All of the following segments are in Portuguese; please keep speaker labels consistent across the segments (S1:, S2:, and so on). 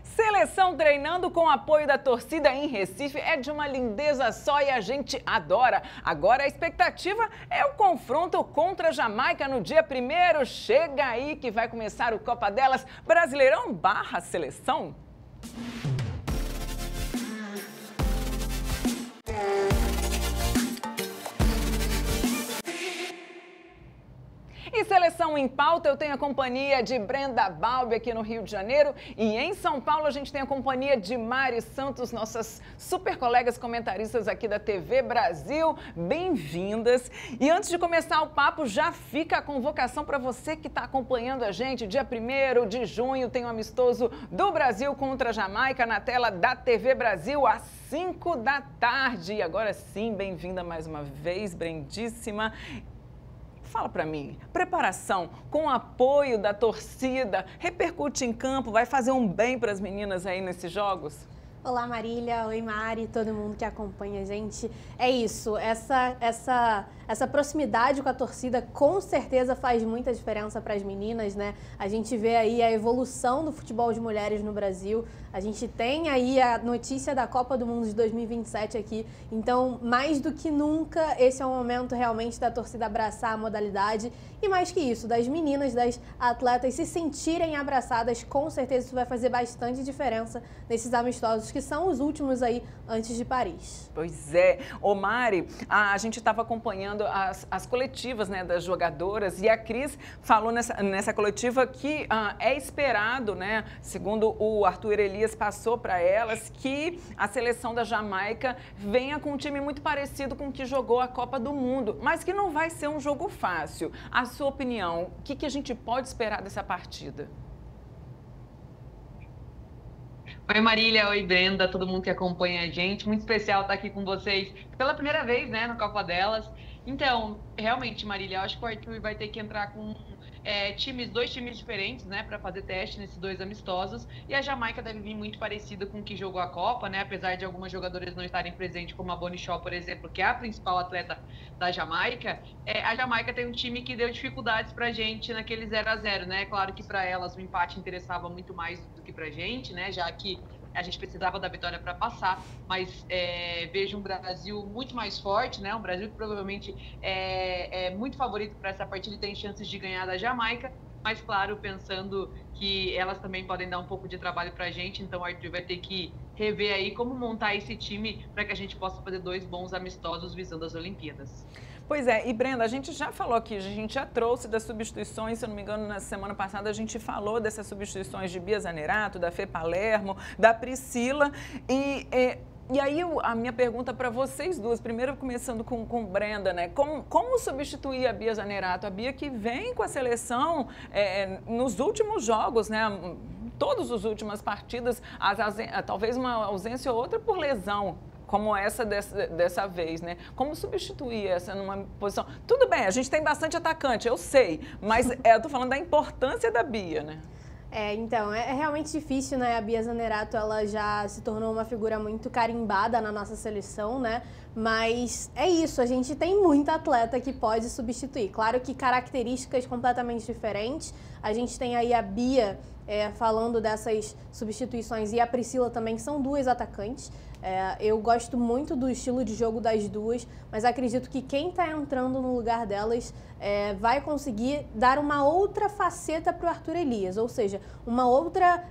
S1: Seleção treinando com apoio da torcida em Recife é de uma lindeza só e a gente adora. Agora a expectativa é o confronto contra a Jamaica no dia 1º. Chega aí que vai começar o Copa Delas Brasileirão / Seleção. E Seleção em Pauta, eu tenho a companhia de Brenda Balbi aqui no Rio de Janeiro. E em São Paulo a gente tem a companhia de Mari Santos, nossas super colegas comentaristas aqui da TV Brasil. Bem-vindas. E antes de começar o papo, já fica a convocação para você que está acompanhando a gente. Dia 1º de junho tem um amistoso do Brasil contra a Jamaica na tela da TV Brasil às 5 da tarde. E agora sim, bem-vinda mais uma vez, Brendíssima. Fala pra mim, preparação com apoio da torcida, repercute em campo, vai fazer um bem para as meninas aí nesses jogos?
S2: Olá Marília, oi Mari, todo mundo que acompanha a gente. É isso, essa proximidade com a torcida com certeza faz muita diferença para as meninas, né? A gente vê aí a evolução do futebol de mulheres no Brasil, a gente tem aí a notícia da Copa do Mundo de 2027 aqui, então mais do que nunca esse é o momento realmente da torcida abraçar a modalidade e mais que isso, das meninas, das atletas se sentirem abraçadas, com certeza isso vai fazer bastante diferença nesses amistosos que são os últimos aí antes de Paris.
S1: Pois é. Ô Mari, a gente estava acompanhando as coletivas, né, das jogadoras e a Cris falou nessa coletiva que é esperado, né, segundo o Arthur Elias passou para elas, que a seleção da Jamaica venha com um time muito parecido com o que jogou a Copa do Mundo, mas que não vai ser um jogo fácil. A sua opinião, o que a gente pode esperar dessa partida?
S3: Oi Marília, oi Brenda, todo mundo que acompanha a gente, muito especial estar aqui com vocês pela primeira vez, né, no Copa Delas. Então, realmente Marília, eu acho que o Arthur vai ter que entrar com dois times diferentes, né, para fazer teste nesses dois amistosos, e a Jamaica deve vir muito parecida com o que jogou a Copa, né, apesar de algumas jogadoras não estarem presentes, como a Bonnie Shaw, por exemplo, que é a principal atleta da Jamaica. A Jamaica tem um time que deu dificuldades pra gente naquele 0-0, né, claro que para elas o empate interessava muito mais do que pra gente, né, já que a gente precisava da vitória para passar, mas vejo um Brasil muito mais forte, né? Um Brasil que provavelmente é muito favorito para essa partida e tem chances de ganhar da Jamaica, mas claro, pensando que elas também podem dar um pouco de trabalho para a gente, então o Arthur vai ter que rever aí como montar esse time para que a gente possa fazer dois bons amistosos visando as Olimpíadas.
S1: Pois é, e Brenda, a gente já falou aqui, a gente já trouxe das substituições, se eu não me engano, na semana passada a gente falou dessas substituições de Bia Zanerato, da Fê Palermo, da Priscila, e aí a minha pergunta para vocês duas, primeiro começando com Brenda, né? Como substituir a Bia Zanerato? A Bia que vem com a seleção nos últimos jogos, né? Todas as últimas partidas, talvez uma ausência ou outra por lesão, como essa dessa vez, né? Como substituir essa numa posição? Tudo bem, a gente tem bastante atacante, eu sei, mas eu tô falando da importância da Bia, né?
S2: Então, é realmente difícil, né? A Bia Zanerato, ela já se tornou uma figura muito carimbada na nossa seleção, né? Mas é isso, a gente tem muita atleta que pode substituir. Claro que características completamente diferentes. A gente tem aí a Bia falando dessas substituições e a Priscila também, que são duas atacantes. Eu gosto muito do estilo de jogo das duas, mas acredito que quem está entrando no lugar delas vai conseguir dar uma outra faceta para o Arthur Elias, ou seja, uma outra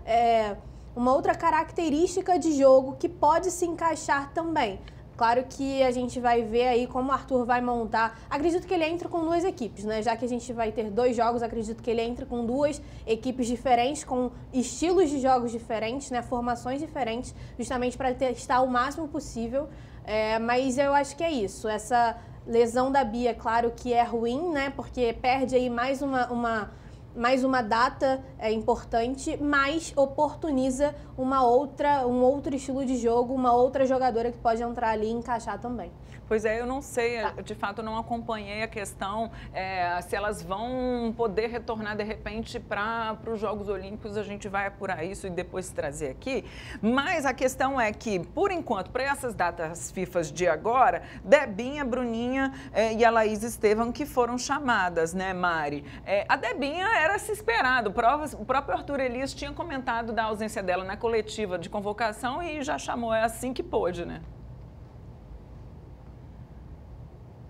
S2: característica de jogo que pode se encaixar também. Claro que a gente vai ver aí como o Arthur vai montar. Acredito que ele entre com duas equipes, né? Já que a gente vai ter dois jogos, acredito que ele entre com duas equipes diferentes, com estilos de jogos diferentes, né? Formações diferentes, justamente para testar o máximo possível. Mas eu acho que é isso. Essa lesão da Bia, claro que é ruim, né? Porque perde aí mais uma data importante, mas oportuniza um outro estilo de jogo, uma outra jogadora que pode entrar ali e encaixar também.
S1: Pois é, eu não sei, de fato eu não acompanhei a questão se elas vão poder retornar de repente para os Jogos Olímpicos, a gente vai apurar isso e depois trazer aqui, mas a questão é que, por enquanto, para essas datas FIFA de agora, Debinha, Bruninha e a Laís Estevam que foram chamadas, né, Mari? A Debinha era se esperado. O próprio Arthur Elias tinha comentado da ausência dela na coletiva de convocação e já chamou assim que pôde, né?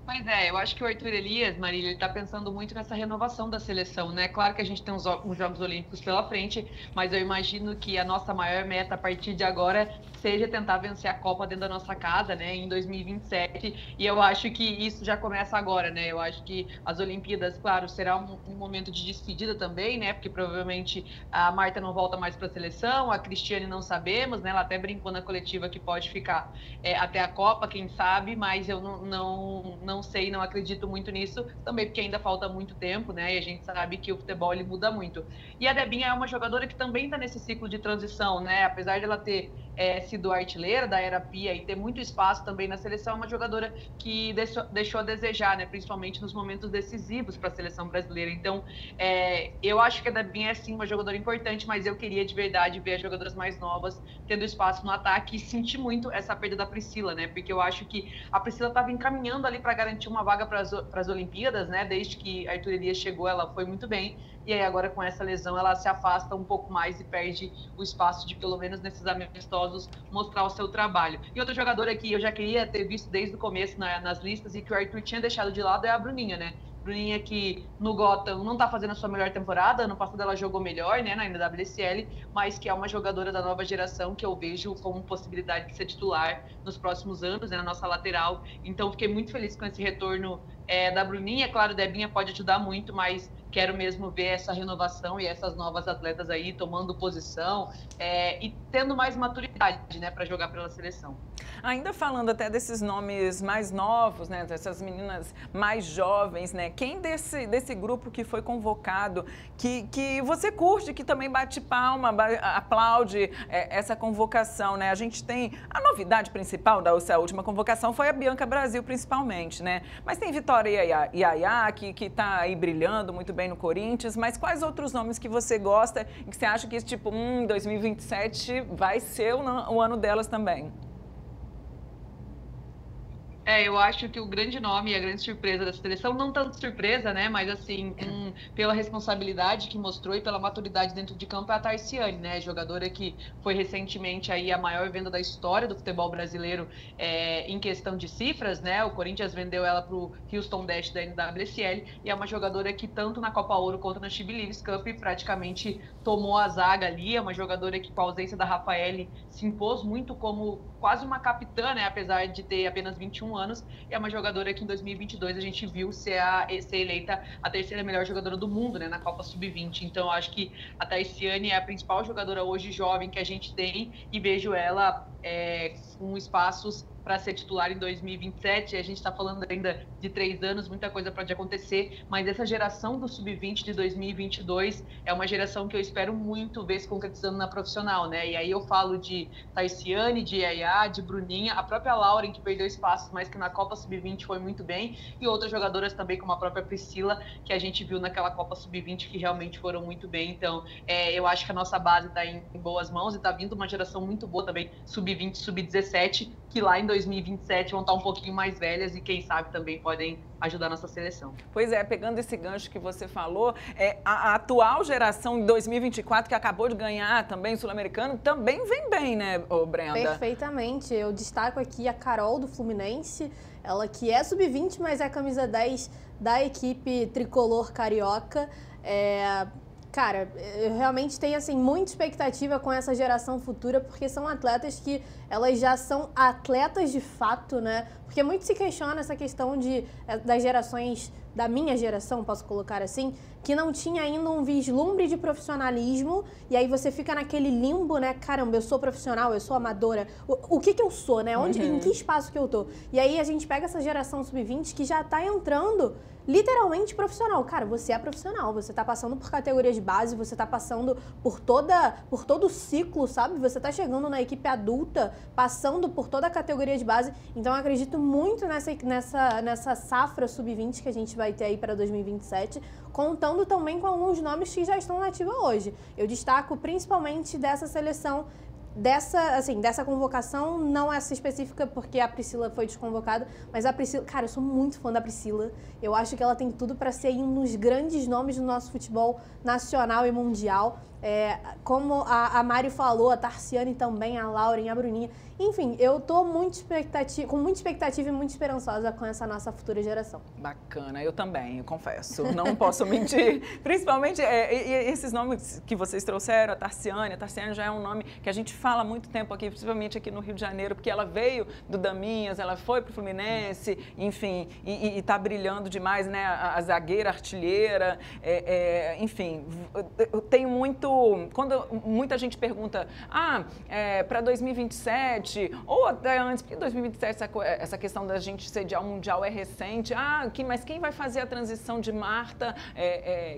S3: Pois é, eu acho que o Arthur Elias, Marília, ele está pensando muito nessa renovação da seleção, né? Claro que a gente tem os Jogos Olímpicos pela frente, mas eu imagino que a nossa maior meta a partir de agora seja tentar vencer a Copa dentro da nossa casa, né, em 2027, e eu acho que isso já começa agora, né? Eu acho que as Olimpíadas, claro, será um momento de despedida também, né? Porque provavelmente a Marta não volta mais para a seleção, a Cristiane não sabemos, né? Ela até brincou na coletiva que pode ficar até a Copa, quem sabe, mas eu não sei, não acredito muito nisso, também porque ainda falta muito tempo, né? E a gente sabe que o futebol ele muda muito. E a Debinha é uma jogadora que também está nesse ciclo de transição, né? Apesar de ela ter sido artilheira da Era Pia e ter muito espaço também na seleção, é uma jogadora que deixou a desejar, né? Principalmente nos momentos decisivos para a seleção brasileira. Então, eu acho que a Debinha é sim uma jogadora importante, mas eu queria de verdade ver as jogadoras mais novas tendo espaço no ataque e senti muito essa perda da Priscila, né? Porque eu acho que a Priscila estava encaminhando ali para garantir uma vaga para as Olimpíadas, né? Desde que a Arthur Elias chegou, ela foi muito bem. E aí agora com essa lesão ela se afasta um pouco mais e perde o espaço de pelo menos nesses amistosos mostrar o seu trabalho. E outra jogadora que eu já queria ter visto desde o começo nas listas e que o Arthur tinha deixado de lado é a Bruninha, né? Bruninha que no Gotham não tá fazendo a sua melhor temporada, ano passado ela jogou melhor, né, na NWSL, mas que é uma jogadora da nova geração que eu vejo como possibilidade de ser titular nos próximos anos, né, na nossa lateral. Então fiquei muito feliz com esse retorno da Bruninha. Claro, a Debinha pode ajudar muito, mas quero mesmo ver essa renovação e essas novas atletas aí tomando posição e tendo mais maturidade, né, para jogar pela seleção.
S1: Ainda falando até desses nomes mais novos, né, dessas meninas mais jovens, né, quem desse grupo que foi convocado, que você curte, que também bate palma, aplaude essa convocação, né? A gente tem a novidade principal dessa última convocação foi a Bianca Brasil, principalmente, né? Mas tem Vitória Iaiá, que está aí brilhando muito bem no Corinthians, mas quais outros nomes que você gosta e que você acha que, tipo, 2027 vai ser o ano delas também?
S3: Eu acho que o grande nome e a grande surpresa dessa seleção, não tanto surpresa, né, mas assim, pela responsabilidade que mostrou e pela maturidade dentro de campo é a Taiciane, né, jogadora que foi recentemente aí a maior venda da história do futebol brasileiro em questão de cifras, né, o Corinthians vendeu ela para o Houston Dash da NWSL e é uma jogadora que tanto na Copa Ouro quanto na She Believes Cup praticamente tomou a zaga ali, é uma jogadora que com a ausência da Rafaele se impôs muito como quase uma capitã, né, apesar de ter apenas 21 anos, e é uma jogadora que em 2022 a gente viu ser eleita a terceira melhor jogadora do mundo, né, na Copa Sub-20. Então, eu acho que a Taiciane é a principal jogadora hoje jovem que a gente tem e vejo ela com espaços para ser titular em 2027. A gente está falando ainda de 3 anos, muita coisa pode acontecer, mas essa geração do Sub-20 de 2022 é uma geração que eu espero muito ver se concretizando na profissional, né? E aí eu falo de Taiciane, de Iaiá, de Bruninha, a própria Lauren, que perdeu espaço, mas que na Copa Sub-20 foi muito bem, e outras jogadoras também, como a própria Priscila, que a gente viu naquela Copa Sub-20, que realmente foram muito bem. Então, eu acho que a nossa base está em boas mãos e está vindo uma geração muito boa também, Sub-20, Sub-17, que lá em 2027 vão estar um pouquinho mais velhas e quem sabe também podem ajudar a nossa seleção.
S1: Pois é, pegando esse gancho que você falou, a atual geração de 2024, que acabou de ganhar também o Sul-Americano, também vem bem, né, Brenda?
S2: Perfeitamente. Eu destaco aqui a Carol do Fluminense, ela que é Sub-20, mas é a camisa 10 da equipe tricolor carioca. Cara, eu realmente tenho, assim, muita expectativa com essa geração futura, porque são atletas que elas já são atletas de fato, né? Porque muito se questiona essa questão das gerações, da minha geração, posso colocar assim, que não tinha ainda um vislumbre de profissionalismo, e aí você fica naquele limbo, né? Caramba, eu sou profissional, eu sou amadora, o que eu sou, né? Em que espaço que eu tô? E aí a gente pega essa geração Sub-20 que já tá entrando literalmente profissional. Cara, você é profissional, você tá passando por categorias de base, você tá passando por todo o ciclo, sabe? Você tá chegando na equipe adulta, passando por toda a categoria de base. Então eu acredito muito nessa safra Sub-20 que a gente vai ter aí para 2027, contando também com alguns nomes que já estão na ativa hoje. Eu destaco principalmente dessa seleção dessa convocação, não essa específica, porque a Priscila foi desconvocada, mas a Priscila, cara, eu sou muito fã da Priscila. Eu acho que ela tem tudo para ser um dos grandes nomes do nosso futebol nacional e mundial. Como a Mari falou, a Tarciane também, a Lauren, a Bruninha. Enfim, eu tô com muita expectativa e muito esperançosa com essa nossa futura geração.
S1: Bacana, eu também, eu confesso, não posso mentir. Principalmente esses nomes que vocês trouxeram, a Tarciane já é um nome que a gente fala há muito tempo aqui, principalmente aqui no Rio de Janeiro, porque ela veio do Daminhas, ela foi pro Fluminense, enfim, e tá brilhando demais, né? A zagueira, artilheira, enfim, eu tenho muito... Quando muita gente pergunta, para 2027, ou até antes, porque 2027 essa questão da gente sediar o Mundial é recente, mas quem vai fazer a transição de Marta,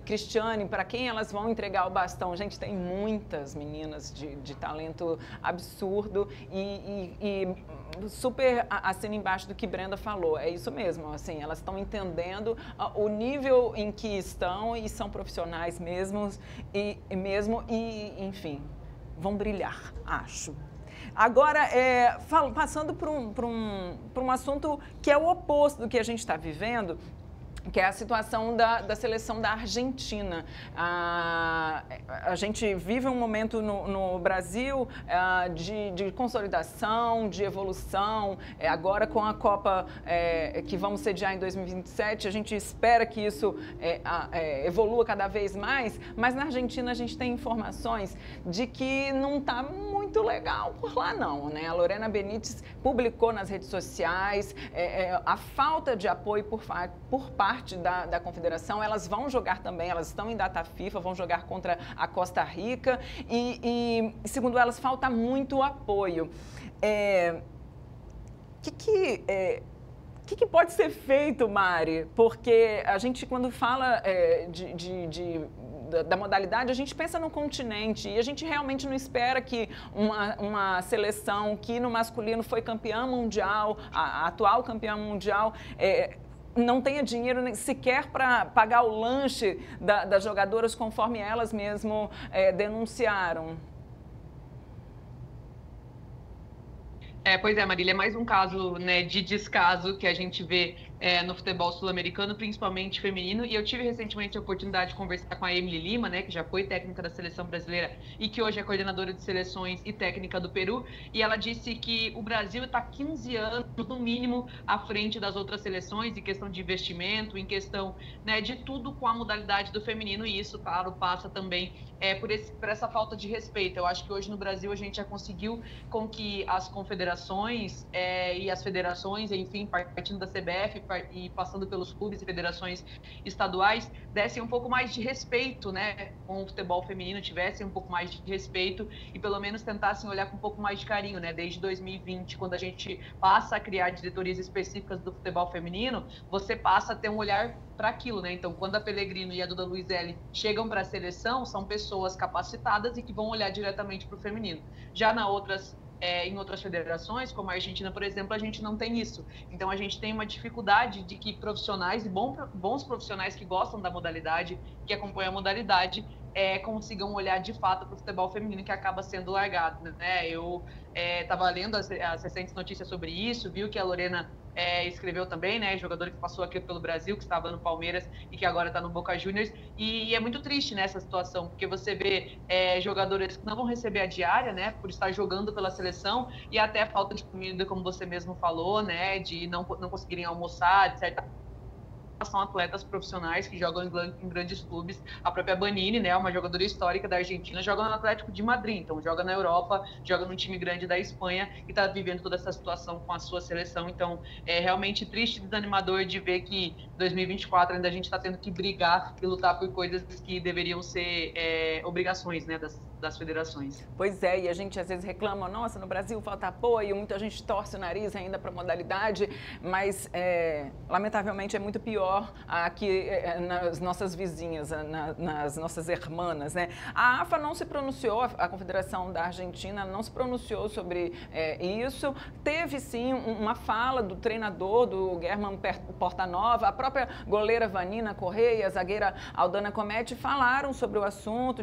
S1: Cristiane, para quem elas vão entregar o bastão? Gente, tem muitas meninas de talento absurdo e super assina embaixo do que Brenda falou, é isso mesmo, assim, elas estão entendendo o nível em que estão e são profissionais mesmo, enfim, vão brilhar, acho. Agora, passando para um assunto que é o oposto do que a gente está vivendo, que é a situação da seleção da Argentina. A gente vive um momento no Brasil de consolidação, de evolução. Agora, com a Copa que vamos sediar em 2027, a gente espera que isso evolua cada vez mais, mas na Argentina a gente tem informações de que não está muito legal por lá, não, né? A Lorena Benítez publicou nas redes sociais a falta de apoio por parte da Confederação. Elas vão jogar também, elas estão em data FIFA, vão jogar contra a Costa Rica e segundo elas, falta muito apoio. O que pode ser feito, Mari? Porque a gente, quando fala da modalidade, a gente pensa no continente e a gente realmente não espera que uma seleção que no masculino foi campeã mundial, a atual campeã mundial, não tenha dinheiro nem sequer para pagar o lanche das jogadoras conforme elas mesmo denunciaram.
S3: Pois é, Marília, é mais um caso, né, de descaso que a gente vê no futebol sul-americano, principalmente feminino, e eu tive recentemente a oportunidade de conversar com a Emily Lima, né, que já foi técnica da seleção brasileira e que hoje é coordenadora de seleções e técnica do Peru, e ela disse que o Brasil está 15 anos, no mínimo, à frente das outras seleções em questão de investimento, em questão, né, de tudo com a modalidade do feminino, e isso, claro, passa também por essa falta de respeito. Eu acho que hoje no Brasil a gente já conseguiu com que as confederações e as federações, enfim, partindo da CBF e passando pelos clubes e federações estaduais, dessem um pouco mais de respeito, né, com o futebol feminino, tivessem um pouco mais de respeito e pelo menos tentassem olhar com um pouco mais de carinho, né? Desde 2020, quando a gente passa a criar diretorias específicas do futebol feminino, você passa a ter um olhar para aquilo, né? Então, quando a Pellegrino e a Duda Luizelli chegam para a seleção, são pessoas capacitadas e que vão olhar diretamente para o feminino. Já em outras federações, como a Argentina, por exemplo, a gente não tem isso. Então, a gente tem uma dificuldade de que profissionais e bons profissionais que gostam da modalidade, que acompanham a modalidade, consigam olhar de fato para o futebol feminino, que acaba sendo largado, né? Eu estava lendo as recentes notícias sobre isso, viu que a Lorena escreveu também, né, jogadora que passou aqui pelo Brasil, que estava no Palmeiras e que agora está no Boca Juniors, e é muito triste nessa situação, porque você vê jogadoras que não vão receber a diária, né, por estar jogando pela seleção, e até a falta de comida, como você mesmo falou, né, de não conseguirem almoçar, de certa forma. São atletas profissionais que jogam em grandes clubes. A própria Banini, né, uma jogadora histórica da Argentina, joga no Atlético de Madrid, então joga na Europa, joga num time grande da Espanha e está vivendo toda essa situação com a sua seleção. Então, é realmente triste e desanimador de ver que em 2024 ainda a gente está tendo que brigar e lutar por coisas que deveriam ser obrigações, né, das federações.
S1: Pois é, e a gente às vezes reclama, nossa, no Brasil falta apoio, muita gente torce o nariz ainda para a modalidade, mas lamentavelmente é muito pior pior aqui nas nossas vizinhas, nas nossas irmãs, né? A AFA não se pronunciou, a Confederação da Argentina não se pronunciou sobre isso. Teve sim uma fala do treinador, do Germán Portanova, a própria goleira Vanina Correia, a zagueira Aldana Comete falaram sobre o assunto,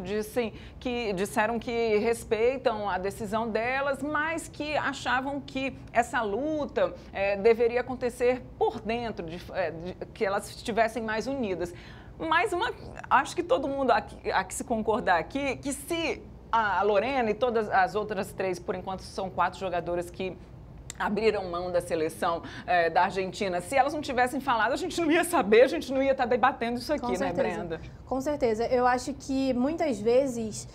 S1: disseram que respeitam a decisão delas, mas que achavam que essa luta deveria acontecer por dentro, que elas estivessem mais unidas. Mas acho que todo mundo aqui se concordar aqui, que se a Lorena e todas as outras 3, por enquanto são 4 jogadoras que abriram mão da seleção da Argentina, se elas não tivessem falado, a gente não ia saber, a gente não ia estar debatendo isso aqui, né, Brenda?
S2: Com certeza. Eu acho que muitas vezes,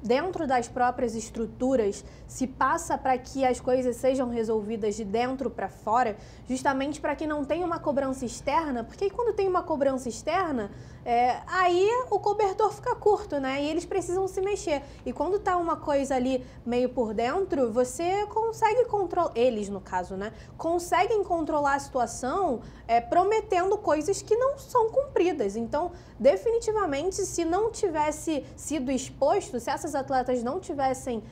S2: dentro das próprias estruturas, se passa para que as coisas sejam resolvidas de dentro para fora, justamente para que não tenha uma cobrança externa, porque quando tem uma cobrança externa, aí o cobertor fica curto, né? E eles precisam se mexer. E quando tá uma coisa ali meio por dentro, você consegue controlar, eles no caso, né? Conseguem controlar a situação prometendo coisas que não são cumpridas. Então, definitivamente, se não tivesse sido exposto, se essas atletas não tivessem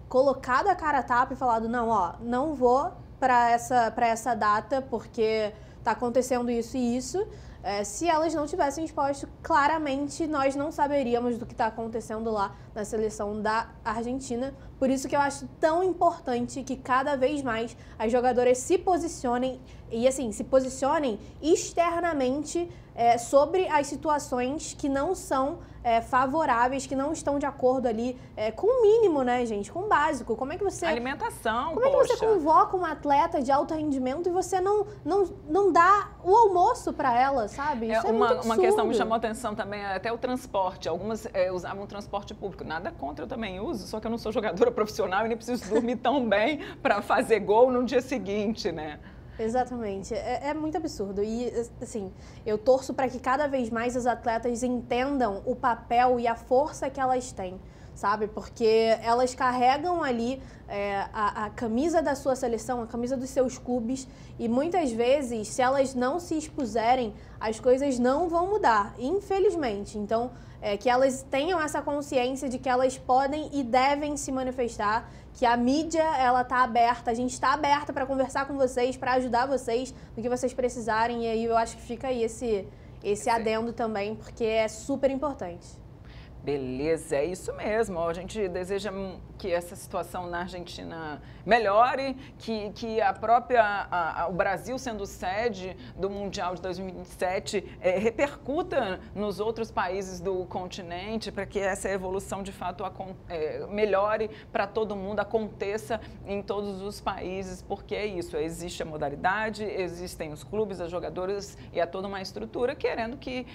S2: colocado a cara a tapa e falado, não, não vou para essa data porque tá acontecendo isso e isso, se elas não tivessem exposto, claramente nós não saberíamos do que está acontecendo lá na seleção da Argentina. Por isso que eu acho tão importante que cada vez mais as jogadoras se posicionem e, assim, se posicionem externamente sobre as situações que não são favoráveis, que não estão de acordo ali com o mínimo, né, gente? Com o básico. Como é que você...
S1: Alimentação,
S2: Como é que você convoca uma atleta de alto rendimento e você não dá o almoço para ela, sabe? Isso é muito absurdo.
S1: Uma questão me chamou a atenção também, até o transporte. Algumas usavam transporte público. Nada contra, eu também uso, só que eu não sou jogadora profissional e nem preciso dormir tão bem para fazer gol no dia seguinte, né?
S2: Exatamente. É muito absurdo. E, assim, eu torço para que cada vez mais os atletas entendam o papel e a força que elas têm, sabe? Porque elas carregam ali a camisa da sua seleção, a camisa dos seus clubes, e muitas vezes, se elas não se expuserem, as coisas não vão mudar, infelizmente. Então, que elas tenham essa consciência de que elas podem e devem se manifestar, que a mídia, ela tá aberta, a gente está aberta para conversar com vocês, para ajudar vocês no que vocês precisarem, e aí eu acho que fica aí esse adendo também, porque é super importante.
S1: Beleza, é isso mesmo. A gente deseja que essa situação na Argentina melhore, que o Brasil sendo sede do Mundial de 2027 repercuta nos outros países do continente, para que essa evolução de fato melhore para todo mundo, aconteça em todos os países, porque é isso, existe a modalidade, existem os clubes, as jogadoras e há toda uma estrutura querendo que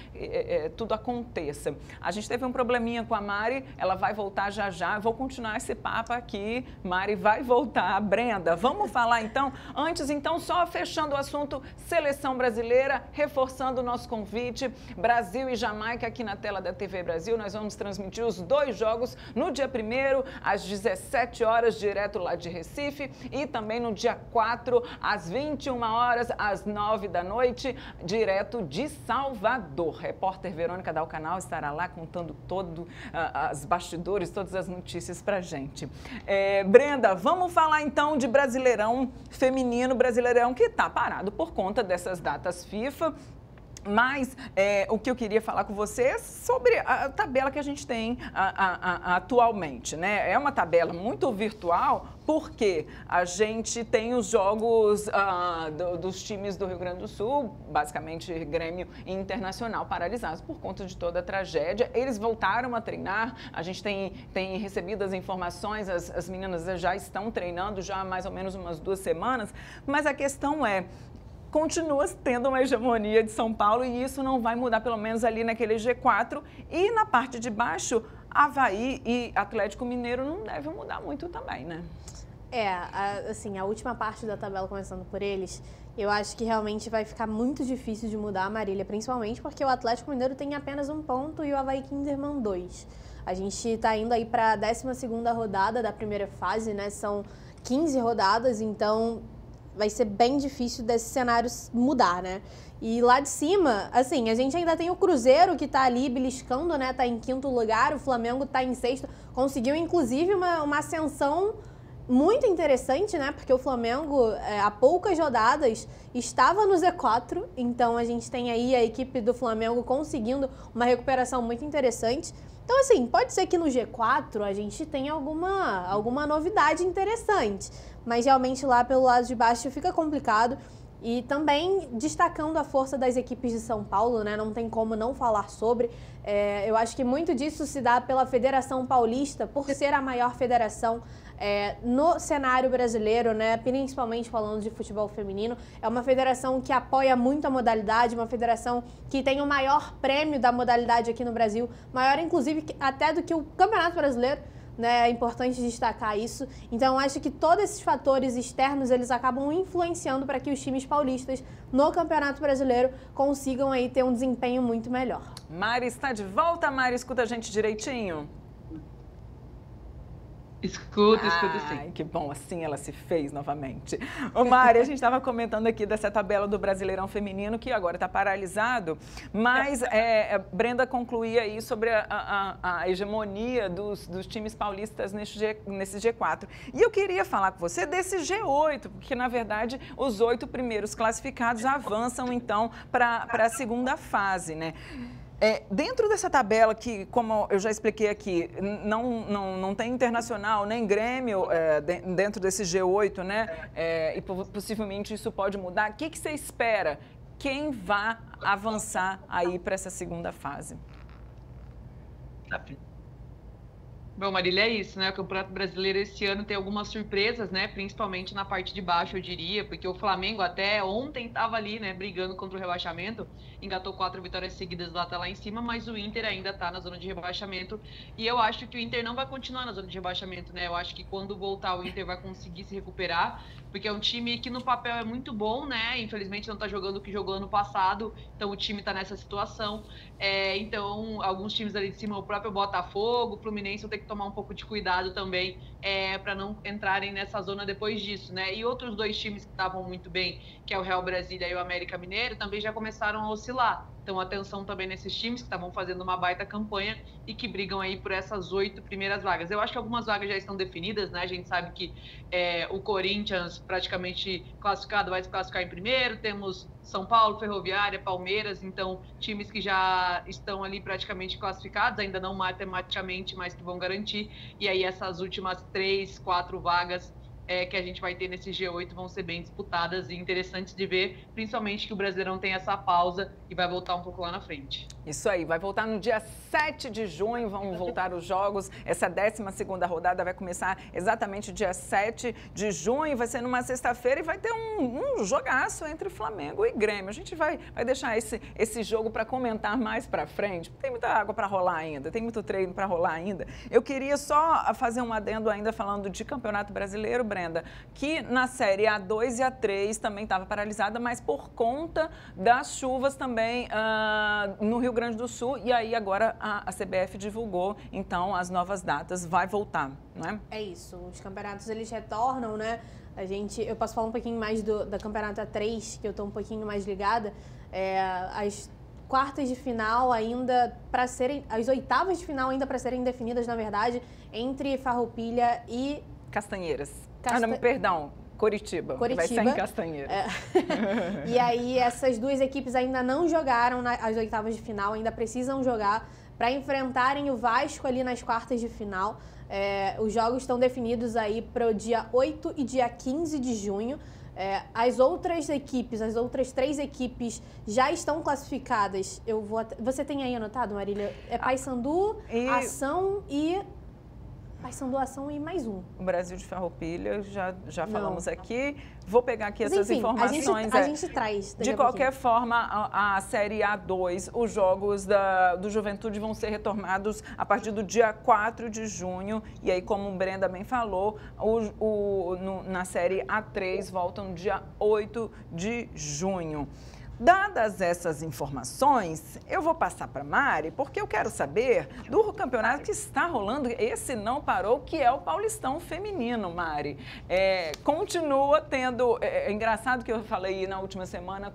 S1: tudo aconteça. A gente teve um probleminha com a Mari, ela vai voltar já já, vou continuar esse papo aqui, Mari vai voltar. Brenda, vamos falar então, só fechando o assunto seleção brasileira, reforçando o nosso convite, Brasil e Jamaica aqui na tela da TV Brasil, nós vamos transmitir os 2 jogos no dia 1º, às 17 horas, direto lá de Recife, e também no dia 4, às 21 horas, às 9 da noite, direto de Salvador. Repórter Verônica Dal Canal estará lá contando as bastidores, todas as notícias pra gente. Brenda, vamos falar então de Brasileirão feminino, Brasileirão que está parado por conta dessas datas FIFA. Mas o que eu queria falar com você é sobre a tabela que a gente tem atualmente, né? É uma tabela muito virtual porque a gente tem os jogos dos times do Rio Grande do Sul, basicamente Grêmio e Internacional, paralisados por conta de toda a tragédia. Eles voltaram a treinar, a gente tem recebido as informações, as meninas já estão treinando já há mais ou menos umas 2 semanas, mas a questão continua tendo uma hegemonia de São Paulo e isso não vai mudar, pelo menos ali naquele G4. E na parte de baixo, Avaí e Atlético Mineiro não devem mudar muito também, né?
S2: Assim, a última parte da tabela, começando por eles, eu acho que realmente vai ficar muito difícil de mudar, Marília, principalmente porque o Atlético Mineiro tem apenas 1 ponto e o Avaí Kinderman 2. A gente está indo aí para a 12ª rodada da primeira fase, né? São 15 rodadas, então vai ser bem difícil desse cenário mudar, né? E lá de cima, assim, a gente ainda tem o Cruzeiro que tá ali beliscando, né? Tá em 5º lugar, o Flamengo tá em 6º. Conseguiu, inclusive, uma ascensão muito interessante, né? Porque o Flamengo, há poucas rodadas, estava no Z4. Então, a gente tem aí a equipe do Flamengo conseguindo uma recuperação muito interessante. Então, assim, pode ser que no G4 a gente tenha alguma novidade interessante. Mas, realmente, lá pelo lado de baixo fica complicado. E também destacando a força das equipes de São Paulo, né? Não tem como não falar sobre. Eu acho que muito disso se dá pela Federação Paulista, por ser a maior federação no cenário brasileiro, né? Principalmente falando de futebol feminino. É uma federação que apoia muito a modalidade, uma federação que tem o maior prêmio da modalidade aqui no Brasil, maior inclusive até do que o Campeonato Brasileiro. Né, é importante destacar isso. Então, acho que todos esses fatores externos, eles acabam influenciando para que os times paulistas no Campeonato Brasileiro consigam aí ter um desempenho muito melhor.
S1: Mari está de volta. Mari, escuta a gente direitinho?
S3: Escuta sim.
S1: Ai, que bom, assim ela se fez novamente. Ô Mari, a gente estava comentando aqui dessa tabela do Brasileirão Feminino, que agora está paralisado, mas Brenda concluía aí sobre a hegemonia dos times paulistas nesse G4. E eu queria falar com você desse G8, porque, na verdade, os 8 primeiros classificados avançam, então, para a segunda fase, né? Dentro dessa tabela que, como eu já expliquei aqui, não tem Internacional nem Grêmio dentro desse G8, né? E possivelmente isso pode mudar. O que você espera? Quem vai avançar aí para essa segunda fase?
S3: Bom, Marília, é isso, né? O Campeonato Brasileiro esse ano tem algumas surpresas, né? Principalmente na parte de baixo, eu diria, porque o Flamengo até ontem estava ali, né? Brigando contra o rebaixamento, engatou 4 vitórias seguidas lá em cima, mas o Inter ainda está na zona de rebaixamento. E eu acho que o Inter não vai continuar na zona de rebaixamento, né? Eu acho que quando voltar o Inter vai conseguir se recuperar, porque é um time que no papel é muito bom, né? Infelizmente não está jogando o que jogou ano passado, então o time está nessa situação. Então, alguns times ali de cima, o próprio Botafogo, o Fluminense, vão ter que tomar um pouco de cuidado também para não entrarem nessa zona depois disso, né? E outros 2 times que estavam muito bem, que é o Real Brasília e o América Mineiro, também já começaram a oscilar. Então, atenção também nesses times que estavam fazendo uma baita campanha e que brigam aí por essas 8 primeiras vagas. Eu acho que algumas vagas já estão definidas, né? A gente sabe que o Corinthians, praticamente classificado, vai se classificar em primeiro. Temos São Paulo, Ferroviária, Palmeiras, então times que já estão ali praticamente classificados, ainda não matematicamente, mas que vão garantir. E aí essas últimas 3, 4 vagas que a gente vai ter nesse G8 vão ser bem disputadas e interessantes de ver, principalmente que o Brasileirão tem essa pausa e vai voltar um pouco lá na frente.
S1: Isso aí, vai voltar no dia 7 de junho, vão voltar os jogos. Essa 12ª rodada vai começar exatamente dia 7 de junho, vai ser numa sexta-feira e vai ter um jogaço entre Flamengo e Grêmio. A gente vai deixar esse jogo para comentar mais para frente. Tem muita água para rolar ainda, tem muito treino para rolar ainda. Eu queria só fazer um adendo ainda falando de Campeonato Brasileiro, Brenda, que na série A2 e A3 também estava paralisada, mas por conta das chuvas também no Rio Grande do Sul, e aí agora a CBF divulgou, então, as novas datas, vai voltar, não é?
S2: É isso, os campeonatos eles retornam, né? Eu posso falar um pouquinho mais da campeonato A3, que eu estou um pouquinho mais ligada, as quartas de final ainda para serem, as oitavas de final ainda para serem definidas, na verdade, entre Farroupilha e
S1: Castanheiras. Não, perdão, Coritiba, vai ser em Castanheiras.
S2: E aí essas 2 equipes ainda não jogaram as oitavas de final, ainda precisam jogar para enfrentarem o Vasco ali nas quartas de final. Os jogos estão definidos aí para o dia 8 e dia 15 de junho. As outras 3 equipes já estão classificadas. Você tem aí anotado, Marília? Paysandu, Ação e... Paysandu, Ação e mais um.
S1: O Brasil de Farroupilha, já falamos aqui. Vou pegar aqui essas informações.
S2: A gente traz.
S1: De qualquer forma, a Série A2, os jogos do Juventude vão ser retomados a partir do dia 4 de junho. E aí, como o Brenda bem falou, na Série A3 voltam no dia 8 de junho. Dadas essas informações, eu vou passar para Mari, porque eu quero saber do campeonato que está rolando, esse não parou, que é o Paulistão Feminino, Mari. Continua tendo, é engraçado que eu falei na última semana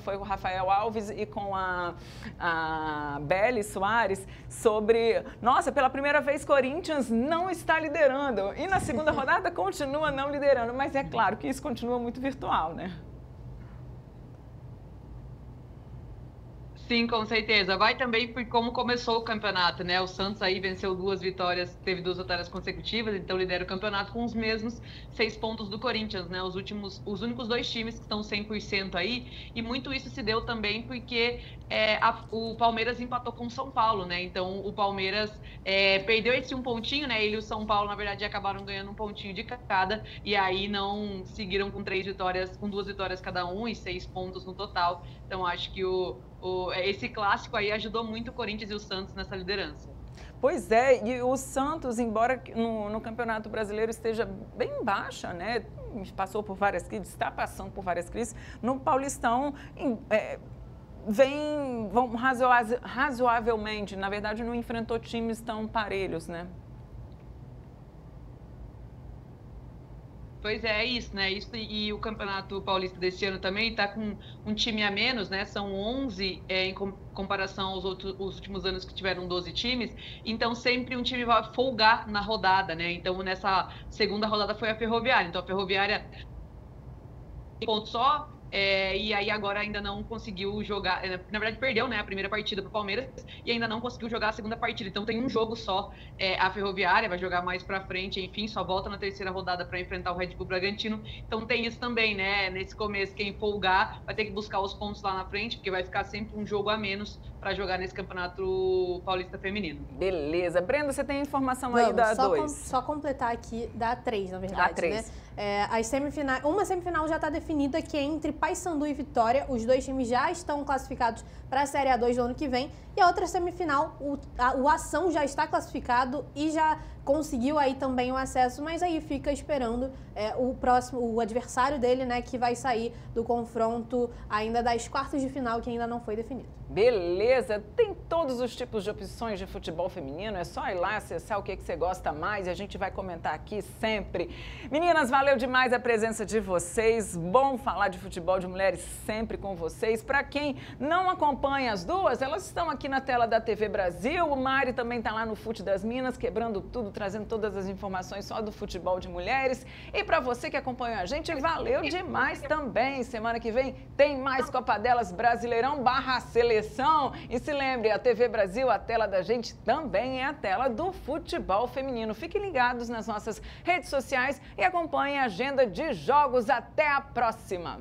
S1: foi o Rafael Alves e com a Beli Soares sobre, nossa, pela primeira vez Corinthians não está liderando e na segunda rodada continua não liderando, mas é claro que isso continua muito virtual, né?
S3: Sim, com certeza. Vai também por como começou o campeonato, né? O Santos aí venceu teve 2 vitórias consecutivas, então lidera o campeonato com os mesmos 6 pontos do Corinthians, né? Os únicos 2 times que estão 100% aí, e muito isso se deu também porque o Palmeiras empatou com o São Paulo, né? Então o Palmeiras perdeu esse 1 pontinho, né? Ele e o São Paulo, na verdade, acabaram ganhando 1 pontinho de cada, e aí não seguiram com 2 vitórias cada um e 6 pontos no total. Então acho que esse clássico aí ajudou muito o Corinthians e o Santos nessa liderança.
S1: Pois é, e o Santos, embora no Campeonato Brasileiro esteja bem baixa, né? Passou por várias crises, está passando por várias crises, no Paulistão vão razoavelmente, na verdade não enfrentou times tão parelhos, né?
S3: Pois é isso, né? Isso, e o Campeonato Paulista desse ano também está com um time a menos, né? São 11 em comparação aos os últimos anos que tiveram 12 times. Então, sempre um time vai folgar na rodada, né? Então, nessa segunda rodada foi a Ferroviária. Então, a Ferroviária ponto só. E aí agora ainda não conseguiu jogar, na verdade perdeu, né, a primeira partida pro Palmeiras e ainda não conseguiu jogar a segunda partida, então tem um jogo só, a Ferroviária vai jogar mais pra frente, enfim, só volta na terceira rodada para enfrentar o Red Bull Bragantino, então tem isso também, né, nesse começo quem folgar vai ter que buscar os pontos lá na frente, porque vai ficar sempre um jogo a menos para jogar nesse Campeonato Paulista Feminino.
S1: Beleza. Brenda, você tem informação aí da 2?
S2: Só completar aqui da 3, na verdade,
S1: A3.
S2: né? As semifinais, uma semifinal já está definida, que é entre Paysandu e Vitória. Os 2 times já estão classificados para a Série A2 do ano que vem. E a outra semifinal, o Ação já está classificado e já conseguiu aí também o acesso, mas aí fica esperando o adversário dele, né, que vai sair do confronto ainda das quartas de final, que ainda não foi definido.
S1: Beleza, tem todos os tipos de opções de futebol feminino, é só ir lá acessar o que você gosta mais e a gente vai comentar aqui sempre. Meninas, valeu demais a presença de vocês, bom falar de futebol de mulheres sempre com vocês. Para quem não acompanha as duas, elas estão aqui na tela da TV Brasil, o Mari também está lá no Fute das Minas, quebrando tudo, trazendo todas as informações só do futebol de mulheres. E para você que acompanha a gente, valeu demais também. Semana que vem tem mais Copa Delas Brasileirão /Seleção. E se lembre, a TV Brasil, a tela da gente também é a tela do futebol feminino. Fiquem ligados nas nossas redes sociais e acompanhem a agenda de jogos. Até a próxima!